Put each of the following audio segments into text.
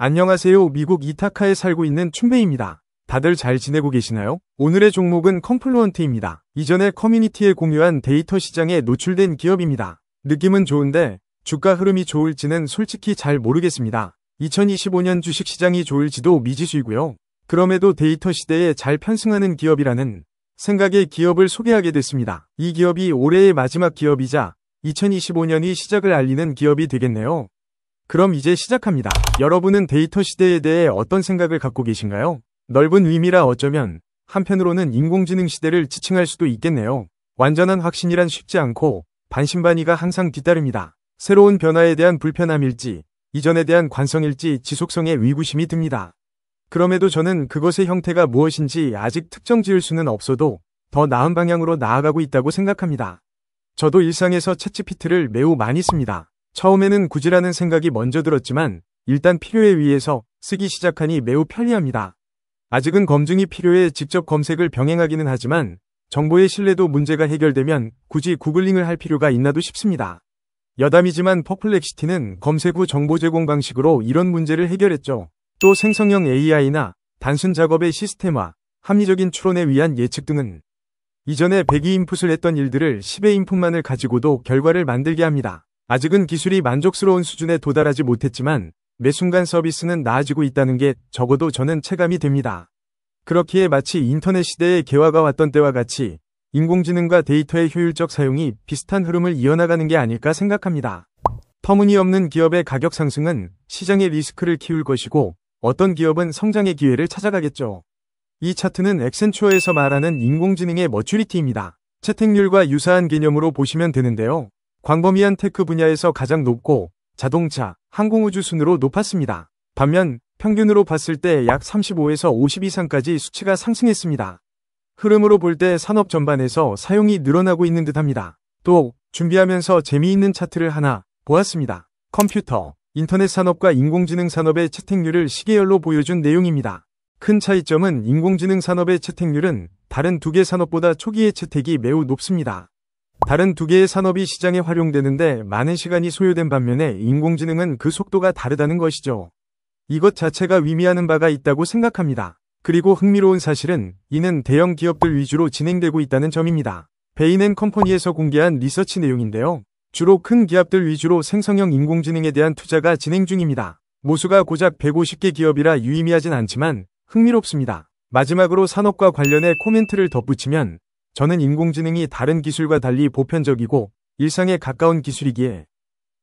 안녕하세요. 미국 이타카에 살고 있는 춘베입니다. 다들 잘 지내고 계시나요? 오늘의 종목은 컴플루언트입니다. 이전에 커뮤니티에 공유한 데이터 시장에 노출된 기업입니다. 느낌은 좋은데 주가 흐름이 좋을지는 솔직히 잘 모르겠습니다. 2025년 주식시장이 좋을지도 미지수이고요. 그럼에도 데이터 시대에 잘 편승하는 기업이라는 생각의 기업을 소개하게 됐습니다. 이 기업이 올해의 마지막 기업이자 2025년이 시작을 알리는 기업이 되겠네요. 그럼 이제 시작합니다. 여러분은 데이터 시대에 대해 어떤 생각을 갖고 계신가요? 넓은 의미라 어쩌면 한편으로는 인공지능 시대를 지칭할 수도 있겠네요. 완전한 확신이란 쉽지 않고 반신반의가 항상 뒤따릅니다. 새로운 변화에 대한 불편함일지, 이전에 대한 관성일지 지속성에 의구심이 듭니다. 그럼에도 저는 그것의 형태가 무엇인지 아직 특정 지을 수는 없어도 더 나은 방향으로 나아가고 있다고 생각합니다. 저도 일상에서 챗GPT를 매우 많이 씁니다. 처음에는 굳이라는 생각이 먼저 들었지만 일단 필요에 의해서 쓰기 시작하니 매우 편리합니다. 아직은 검증이 필요해 직접 검색을 병행하기는 하지만 정보의 신뢰도 문제가 해결되면 굳이 구글링을 할 필요가 있나도 싶습니다. 여담이지만 퍼플렉시티는 검색 후 정보 제공 방식으로 이런 문제를 해결했죠. 또 생성형 AI나 단순 작업의 시스템화, 합리적인 추론에 위한 예측 등은 이전에 100의 인풋을 했던 일들을 10의 인풋만을 가지고도 결과를 만들게 합니다. 아직은 기술이 만족스러운 수준에 도달하지 못했지만 매 순간 서비스는 나아지고 있다는 게 적어도 저는 체감이 됩니다. 그렇기에 마치 인터넷 시대의 개화가 왔던 때와 같이 인공지능과 데이터의 효율적 사용이 비슷한 흐름을 이어나가는 게 아닐까 생각합니다. 터무니없는 기업의 가격 상승은 시장의 리스크를 키울 것이고 어떤 기업은 성장의 기회를 찾아가겠죠. 이 차트는 액센추어에서 말하는 인공지능의 머추리티입니다. 채택률과 유사한 개념으로 보시면 되는데요. 광범위한 테크 분야에서 가장 높고 자동차, 항공우주 순으로 높았습니다. 반면 평균으로 봤을 때 약 35에서 50 이상까지 수치가 상승했습니다. 흐름으로 볼 때 산업 전반에서 사용이 늘어나고 있는 듯합니다. 또 준비하면서 재미있는 차트를 하나 보았습니다. 컴퓨터, 인터넷 산업과 인공지능 산업의 채택률을 시계열로 보여준 내용입니다. 큰 차이점은 인공지능 산업의 채택률은 다른 두 개 산업보다 초기의 채택이 매우 높습니다. 다른 두 개의 산업이 시장에 활용되는데 많은 시간이 소요된 반면에 인공지능은 그 속도가 다르다는 것이죠. 이것 자체가 의미하는 바가 있다고 생각합니다. 그리고 흥미로운 사실은 이는 대형 기업들 위주로 진행되고 있다는 점입니다. 베인앤컴퍼니에서 공개한 리서치 내용인데요. 주로 큰 기업들 위주로 생성형 인공지능에 대한 투자가 진행 중입니다. 모수가 고작 150개 기업이라 유의미하진 않지만 흥미롭습니다. 마지막으로 산업과 관련해 코멘트를 덧붙이면 저는 인공지능이 다른 기술과 달리 보편적이고 일상에 가까운 기술이기에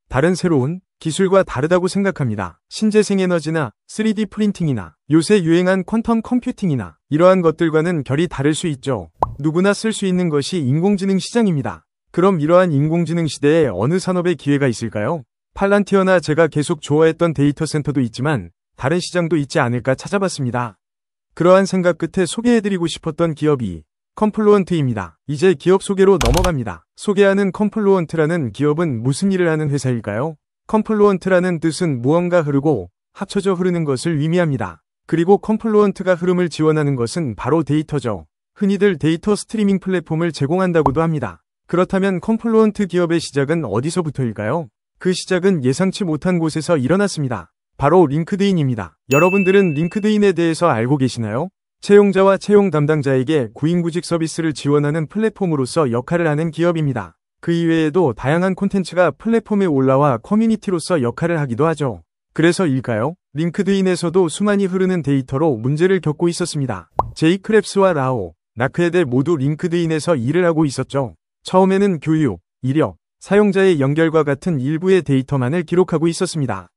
다른 새로운 기술과 다르다고 생각합니다. 신재생에너지나 3D 프린팅이나 요새 유행한 퀀텀 컴퓨팅이나 이러한 것들과는 결이 다를 수 있죠. 누구나 쓸 수 있는 것이 인공지능 시장입니다. 그럼 이러한 인공지능 시대에 어느 산업에 기회가 있을까요? 팔란티어나 제가 계속 좋아했던 데이터 센터도 있지만 다른 시장도 있지 않을까 찾아봤습니다. 그러한 생각 끝에 소개해드리고 싶었던 기업이 컴플루언트입니다. 이제 기업 소개로 넘어갑니다. 소개하는 컴플루언트라는 기업은 무슨 일을 하는 회사일까요? 컴플루언트라는 뜻은 무언가 흐르고 합쳐져 흐르는 것을 의미합니다. 그리고 컴플루언트가 흐름을 지원하는 것은 바로 데이터죠. 흔히들 데이터 스트리밍 플랫폼을 제공한다고도 합니다. 그렇다면 컴플루언트 기업의 시작은 어디서부터일까요? 그 시작은 예상치 못한 곳에서 일어났습니다. 바로 링크드인입니다. 여러분들은 링크드인에 대해서 알고 계시나요? 채용자와 채용 담당자에게 구인구직 서비스를 지원하는 플랫폼으로서 역할을 하는 기업입니다. 그 이외에도 다양한 콘텐츠가 플랫폼에 올라와 커뮤니티로서 역할을 하기도 하죠. 그래서일까요? 링크드인에서도 수많이 흐르는 데이터로 문제를 겪고 있었습니다. 제이 크랩스와 라오, 나크헤데 모두 링크드인에서 일을 하고 있었죠. 처음에는 교육, 이력, 사용자의 연결과 같은 일부의 데이터만을 기록하고 있었습니다.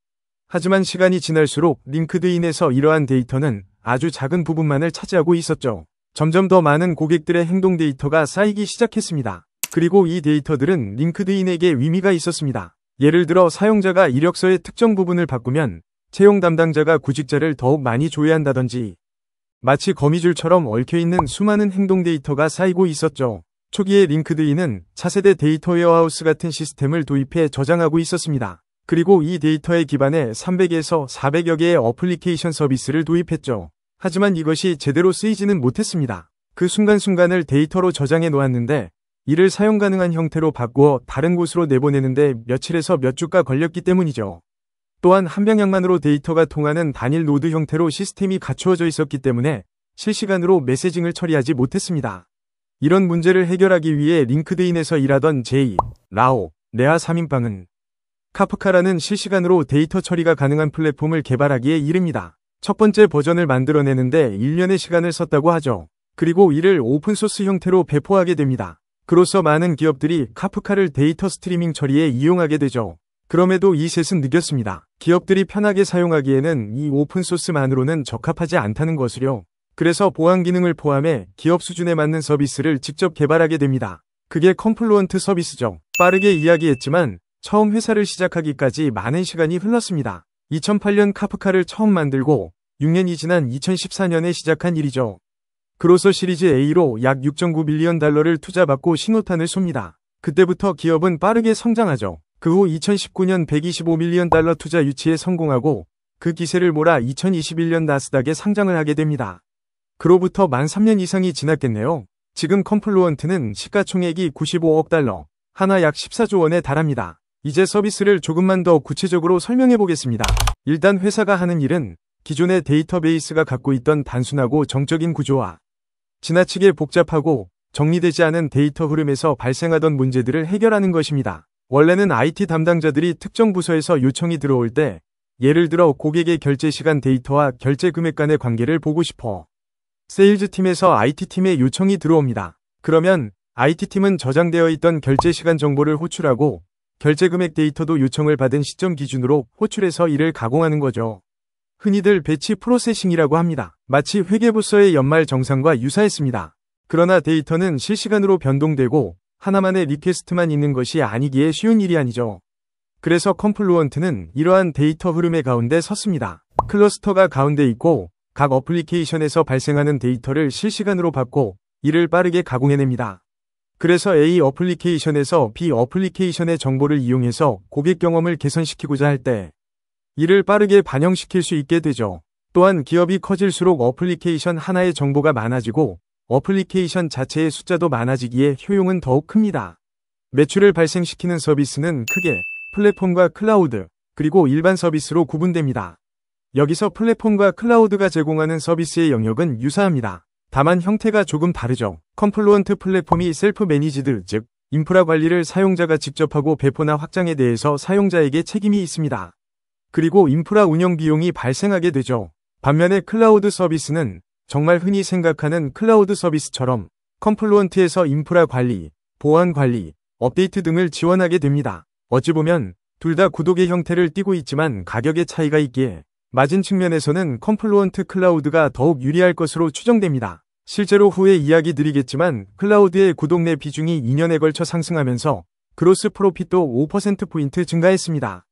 하지만 시간이 지날수록 링크드인에서 이러한 데이터는 아주 작은 부분만을 차지하고 있었죠. 점점 더 많은 고객들의 행동 데이터가 쌓이기 시작했습니다. 그리고 이 데이터들은 링크드인에게 의미가 있었습니다. 예를 들어 사용자가 이력서의 특정 부분을 바꾸면 채용 담당자가 구직자를 더욱 많이 조회한다든지 마치 거미줄처럼 얽혀있는 수많은 행동 데이터가 쌓이고 있었죠. 초기에 링크드인은 차세대 데이터 웨어하우스 같은 시스템을 도입해 저장하고 있었습니다. 그리고 이 데이터에 기반해 300에서 400여 개의 어플리케이션 서비스를 도입했죠. 하지만 이것이 제대로 쓰이지는 못했습니다. 그 순간순간을 데이터로 저장해 놓았는데 이를 사용 가능한 형태로 바꾸어 다른 곳으로 내보내는데 며칠에서 몇 주가 걸렸기 때문이죠. 또한 한 방향만으로 데이터가 통하는 단일 노드 형태로 시스템이 갖추어져 있었기 때문에 실시간으로 메시징을 처리하지 못했습니다. 이런 문제를 해결하기 위해 링크드인에서 일하던 제이, 라오, 네아 3인방은 카프카라는 실시간으로 데이터 처리가 가능한 플랫폼을 개발하기에 이릅니다. 첫 번째 버전을 만들어내는데 1년의 시간을 썼다고 하죠. 그리고 이를 오픈소스 형태로 배포하게 됩니다. 그로써 많은 기업들이 카프카를 데이터 스트리밍 처리에 이용하게 되죠. 그럼에도 이 셋은 느꼈습니다. 기업들이 편하게 사용하기에는 이 오픈소스만으로는 적합하지 않다는 것을요. 그래서 보안 기능을 포함해 기업 수준에 맞는 서비스를 직접 개발하게 됩니다. 그게 컴플루언트 서비스죠. 빠르게 이야기했지만 처음 회사를 시작하기까지 많은 시간이 흘렀습니다. 2008년 카프카를 처음 만들고 6년이 지난 2014년에 시작한 일이죠. 그로써 시리즈 A로 약 6.9 빌리언 달러를 투자받고 신호탄을 쏩니다. 그때부터 기업은 빠르게 성장하죠. 그 후 2019년 125 밀리언 달러 투자 유치에 성공하고 그 기세를 몰아 2021년 나스닥에 상장을 하게 됩니다. 그로부터 만 3년 이상이 지났겠네요. 지금 컴플루언트는 시가총액이 95억 달러, 하나 약 14조 원에 달합니다. 이제 서비스를 조금만 더 구체적으로 설명해 보겠습니다. 일단 회사가 하는 일은 기존의 데이터베이스가 갖고 있던 단순하고 정적인 구조와 지나치게 복잡하고 정리되지 않은 데이터 흐름에서 발생하던 문제들을 해결하는 것입니다. 원래는 IT 담당자들이 특정 부서에서 요청이 들어올 때 예를 들어 고객의 결제 시간 데이터와 결제 금액 간의 관계를 보고 싶어 세일즈팀에서 IT팀에 요청이 들어옵니다. 그러면 IT팀은 저장되어 있던 결제 시간 정보를 호출하고 결제 금액 데이터도 요청을 받은 시점 기준으로 호출해서 이를 가공하는 거죠. 흔히들 배치 프로세싱이라고 합니다. 마치 회계부서의 연말 정산과 유사했습니다. 그러나 데이터는 실시간으로 변동되고 하나만의 리퀘스트만 있는 것이 아니기에 쉬운 일이 아니죠. 그래서 컴플루언트는 이러한 데이터 흐름의 가운데 섰습니다. 클러스터가 가운데 있고 각 어플리케이션에서 발생하는 데이터를 실시간으로 받고 이를 빠르게 가공해냅니다. 그래서 A 어플리케이션에서 B 어플리케이션의 정보를 이용해서 고객 경험을 개선시키고자 할 때 이를 빠르게 반영시킬 수 있게 되죠. 또한 기업이 커질수록 어플리케이션 하나의 정보가 많아지고 어플리케이션 자체의 숫자도 많아지기에 효용은 더욱 큽니다. 매출을 발생시키는 서비스는 크게 플랫폼과 클라우드, 그리고 일반 서비스로 구분됩니다. 여기서 플랫폼과 클라우드가 제공하는 서비스의 영역은 유사합니다. 다만 형태가 조금 다르죠. 컴플루언트 플랫폼이 셀프 매니지드, 즉 인프라 관리를 사용자가 직접 하고 배포나 확장에 대해서 사용자에게 책임이 있습니다. 그리고 인프라 운영 비용이 발생하게 되죠. 반면에 클라우드 서비스는 정말 흔히 생각하는 클라우드 서비스처럼 컴플루언트에서 인프라 관리, 보안 관리, 업데이트 등을 지원하게 됩니다. 어찌 보면 둘 다 구독의 형태를 띠고 있지만 가격의 차이가 있기에 맞은 측면에서는 컴플루언트 클라우드가 더욱 유리할 것으로 추정됩니다. 실제로 후에 이야기 드리겠지만 클라우드의 구독 내 비중이 2년에 걸쳐 상승하면서 그로스 프로핏도 5%포인트 증가했습니다.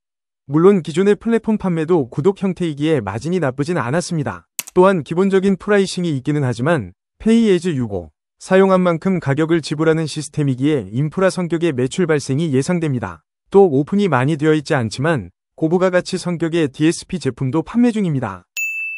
물론 기존의 플랫폼 판매도 구독 형태이기에 마진이 나쁘진 않았습니다. 또한 기본적인 프라이싱이 있기는 하지만 페이 에즈 유고, 사용한 만큼 가격을 지불하는 시스템이기에 인프라 성격의 매출 발생이 예상됩니다. 또 오픈이 많이 되어 있지 않지만 고부가 가치 성격의 DSP 제품도 판매 중입니다.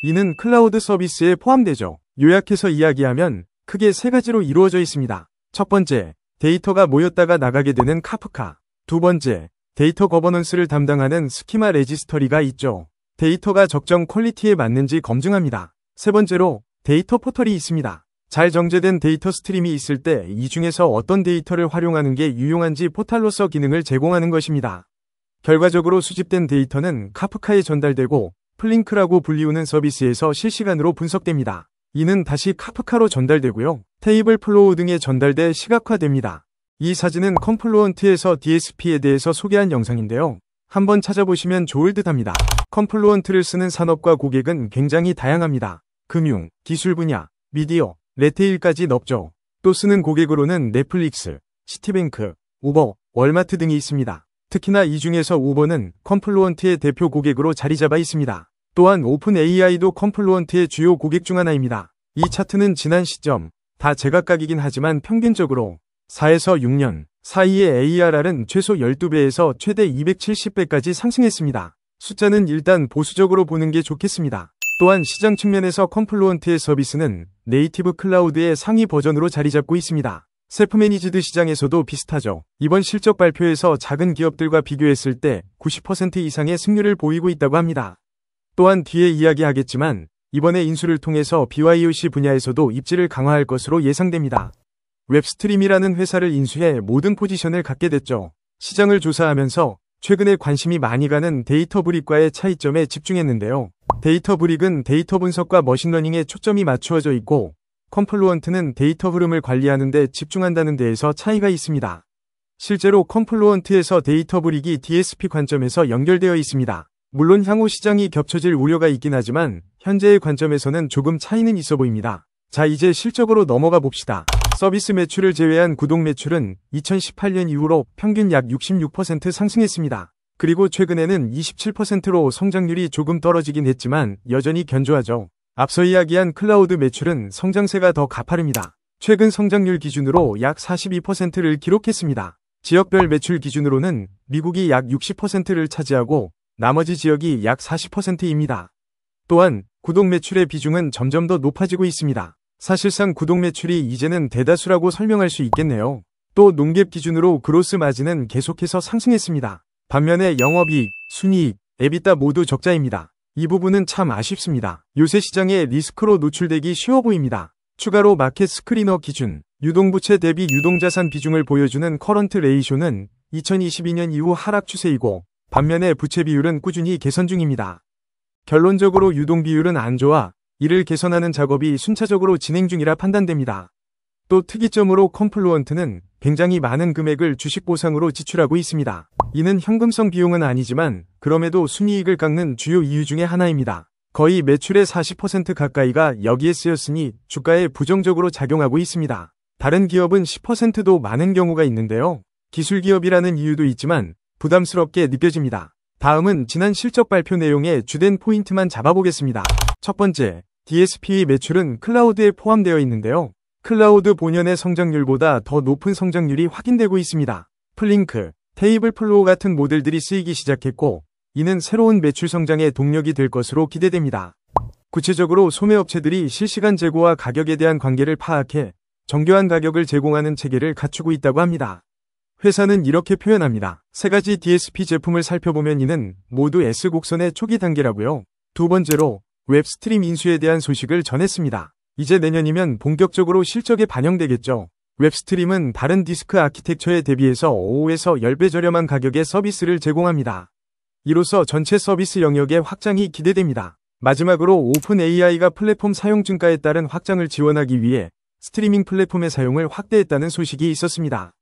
이는 클라우드 서비스에 포함되죠. 요약해서 이야기하면 크게 세 가지로 이루어져 있습니다. 첫 번째, 데이터가 모였다가 나가게 되는 카프카. 두 번째, 데이터 거버넌스를 담당하는 스키마 레지스터리가 있죠. 데이터가 적정 퀄리티에 맞는지 검증합니다. 세 번째로 데이터 포털이 있습니다. 잘 정제된 데이터 스트림이 있을 때 이 중에서 어떤 데이터를 활용하는 게 유용한지 포탈로서 기능을 제공하는 것입니다. 결과적으로 수집된 데이터는 카프카에 전달되고 플링크라고 불리우는 서비스에서 실시간으로 분석됩니다. 이는 다시 카프카로 전달되고요. 테이블 플로우 등에 전달돼 시각화됩니다. 이 사진은 컴플루언트에서 DSP에 대해서 소개한 영상인데요. 한번 찾아보시면 좋을 듯합니다. 컴플루언트를 쓰는 산업과 고객은 굉장히 다양합니다. 금융, 기술 분야, 미디어, 레테일까지 넓죠. 또 쓰는 고객으로는 넷플릭스, 시티뱅크, 우버, 월마트 등이 있습니다. 특히나 이 중에서 우버는 컴플루언트의 대표 고객으로 자리 잡아 있습니다. 또한 오픈 AI도 컴플루언트의 주요 고객 중 하나입니다. 이 차트는 지난 시점, 다 제각각이긴 하지만 평균적으로 4에서 6년 사이의 ARR은 최소 12배에서 최대 270배까지 상승했습니다. 숫자는 일단 보수적으로 보는 게 좋겠습니다. 또한 시장 측면에서 컴플루언트의 서비스는 네이티브 클라우드의 상위 버전으로 자리 잡고 있습니다. 세프매니지드 시장에서도 비슷하죠. 이번 실적 발표에서 작은 기업들과 비교했을 때 90% 이상의 승률을 보이고 있다고 합니다. 또한 뒤에 이야기하겠지만 이번에 인수를 통해서 BYOC 분야에서도 입지를 강화할 것으로 예상됩니다. 웹스트림이라는 회사를 인수해 모든 포지션을 갖게 됐죠. 시장을 조사하면서 최근에 관심이 많이 가는 데이터브릭과의 차이점에 집중했는데요. 데이터브릭은 데이터 분석과 머신러닝에 초점이 맞추어져 있고 컴플루언트는 데이터 흐름을 관리하는 데 집중한다는 데에서 차이가 있습니다. 실제로 컴플루언트에서 데이터브릭이 DSP 관점에서 연결되어 있습니다. 물론 향후 시장이 겹쳐질 우려가 있긴 하지만 현재의 관점에서는 조금 차이는 있어 보입니다. 자, 이제 실적으로 넘어가 봅시다. 서비스 매출을 제외한 구독 매출은 2018년 이후로 평균 약 66% 상승했습니다. 그리고 최근에는 27%로 성장률이 조금 떨어지긴 했지만 여전히 견조하죠. 앞서 이야기한 클라우드 매출은 성장세가 더 가파릅니다. 최근 성장률 기준으로 약 42%를 기록했습니다. 지역별 매출 기준으로는 미국이 약 60%를 차지하고 나머지 지역이 약 40%입니다. 또한 구독 매출의 비중은 점점 더 높아지고 있습니다. 사실상 구독 매출이 이제는 대다수라고 설명할 수 있겠네요. 또 농갭 기준으로 그로스 마진은 계속해서 상승했습니다. 반면에 영업이익, 순이익, 에비타 모두 적자입니다. 이 부분은 참 아쉽습니다. 요새 시장에 리스크로 노출되기 쉬워 보입니다. 추가로 마켓 스크리너 기준, 유동부채 대비 유동자산 비중을 보여주는 커런트 레이쇼는 2022년 이후 하락 추세이고 반면에 부채 비율은 꾸준히 개선 중입니다. 결론적으로 유동 비율은 안 좋아 이를 개선하는 작업이 순차적으로 진행 중이라 판단됩니다. 또 특이점으로 컴플루언트는 굉장히 많은 금액을 주식 보상으로 지출하고 있습니다. 이는 현금성 비용은 아니지만 그럼에도 순이익을 깎는 주요 이유 중에 하나입니다. 거의 매출의 40% 가까이가 여기에 쓰였으니 주가에 부정적으로 작용하고 있습니다. 다른 기업은 10%도 많은 경우가 있는데요. 기술기업이라는 이유도 있지만 부담스럽게 느껴집니다. 다음은 지난 실적 발표 내용의 주된 포인트만 잡아보겠습니다. 첫 번째, DSP의 매출은 클라우드에 포함되어 있는데요. 클라우드 본연의 성장률보다 더 높은 성장률이 확인되고 있습니다. 플링크, 테이블플로우 같은 모델들이 쓰이기 시작했고 이는 새로운 매출 성장의 동력이 될 것으로 기대됩니다. 구체적으로 소매업체들이 실시간 재고와 가격에 대한 관계를 파악해 정교한 가격을 제공하는 체계를 갖추고 있다고 합니다. 회사는 이렇게 표현합니다. 세 가지 DSP 제품을 살펴보면 이는 모두 S곡선의 초기 단계라고요. 두 번째로 웹스트림 인수에 대한 소식을 전했습니다. 이제 내년이면 본격적으로 실적에 반영되겠죠. 웹스트림은 다른 디스크 아키텍처에 대비해서 5에서 10배 저렴한 가격의 서비스를 제공합니다. 이로써 전체 서비스 영역의 확장이 기대됩니다. 마지막으로 오픈 AI가 플랫폼 사용 증가에 따른 확장을 지원하기 위해 스트리밍 플랫폼의 사용을 확대했다는 소식이 있었습니다.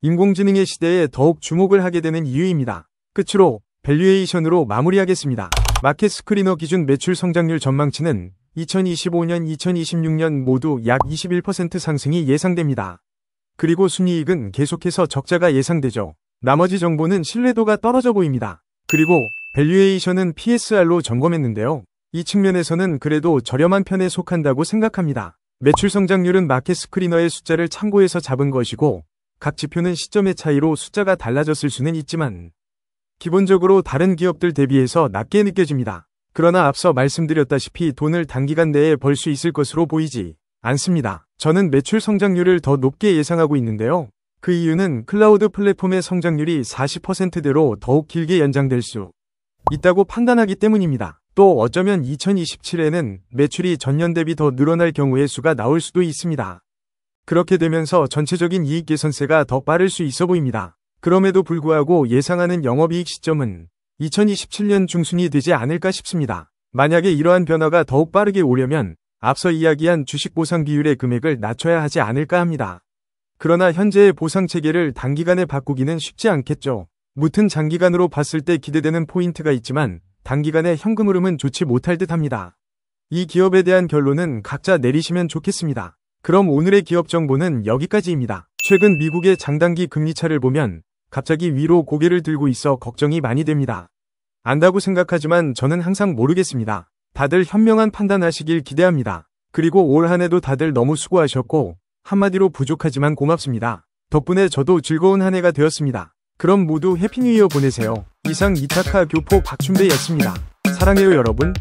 인공지능의 시대에 더욱 주목을 하게 되는 이유입니다. 끝으로 밸류에이션으로 마무리하겠습니다. 마켓 스크리너 기준 매출 성장률 전망치는 2025년, 2026년 모두 약 21% 상승이 예상됩니다. 그리고 순이익은 계속해서 적자가 예상되죠. 나머지 정보는 신뢰도가 떨어져 보입니다. 그리고 밸류에이션은 PSR로 점검했는데요. 이 측면에서는 그래도 저렴한 편에 속한다고 생각합니다. 매출 성장률은 마켓 스크리너의 숫자를 참고해서 잡은 것이고 각 지표는 시점의 차이로 숫자가 달라졌을 수는 있지만 기본적으로 다른 기업들 대비해서 낮게 느껴집니다. 그러나 앞서 말씀드렸다시피 돈을 단기간 내에 벌 수 있을 것으로 보이지 않습니다. 저는 매출 성장률을 더 높게 예상하고 있는데요. 그 이유는 클라우드 플랫폼의 성장률이 40%대로 더욱 길게 연장될 수 있다고 판단하기 때문입니다. 또 어쩌면 2027에는 매출이 전년 대비 더 늘어날 경우의 수가 나올 수도 있습니다. 그렇게 되면서 전체적인 이익 개선세가 더 빠를 수 있어 보입니다. 그럼에도 불구하고 예상하는 영업이익 시점은 2027년 중순이 되지 않을까 싶습니다. 만약에 이러한 변화가 더욱 빠르게 오려면 앞서 이야기한 주식 보상 비율의 금액을 낮춰야 하지 않을까 합니다. 그러나 현재의 보상 체계를 단기간에 바꾸기는 쉽지 않겠죠. 무튼 장기간으로 봤을 때 기대되는 포인트가 있지만 단기간에 현금 흐름은 좋지 못할 듯합니다. 이 기업에 대한 결론은 각자 내리시면 좋겠습니다. 그럼 오늘의 기업 정보는 여기까지입니다. 최근 미국의 장단기 금리차를 보면 갑자기 위로 고개를 들고 있어 걱정이 많이 됩니다. 안다고 생각하지만 저는 항상 모르겠습니다. 다들 현명한 판단하시길 기대합니다. 그리고 올 한 해도 다들 너무 수고하셨고 한마디로 부족하지만 고맙습니다. 덕분에 저도 즐거운 한 해가 되었습니다. 그럼 모두 해피 뉴 이어 보내세요. 이상 이타카 교포 박춘배였습니다. 사랑해요 여러분.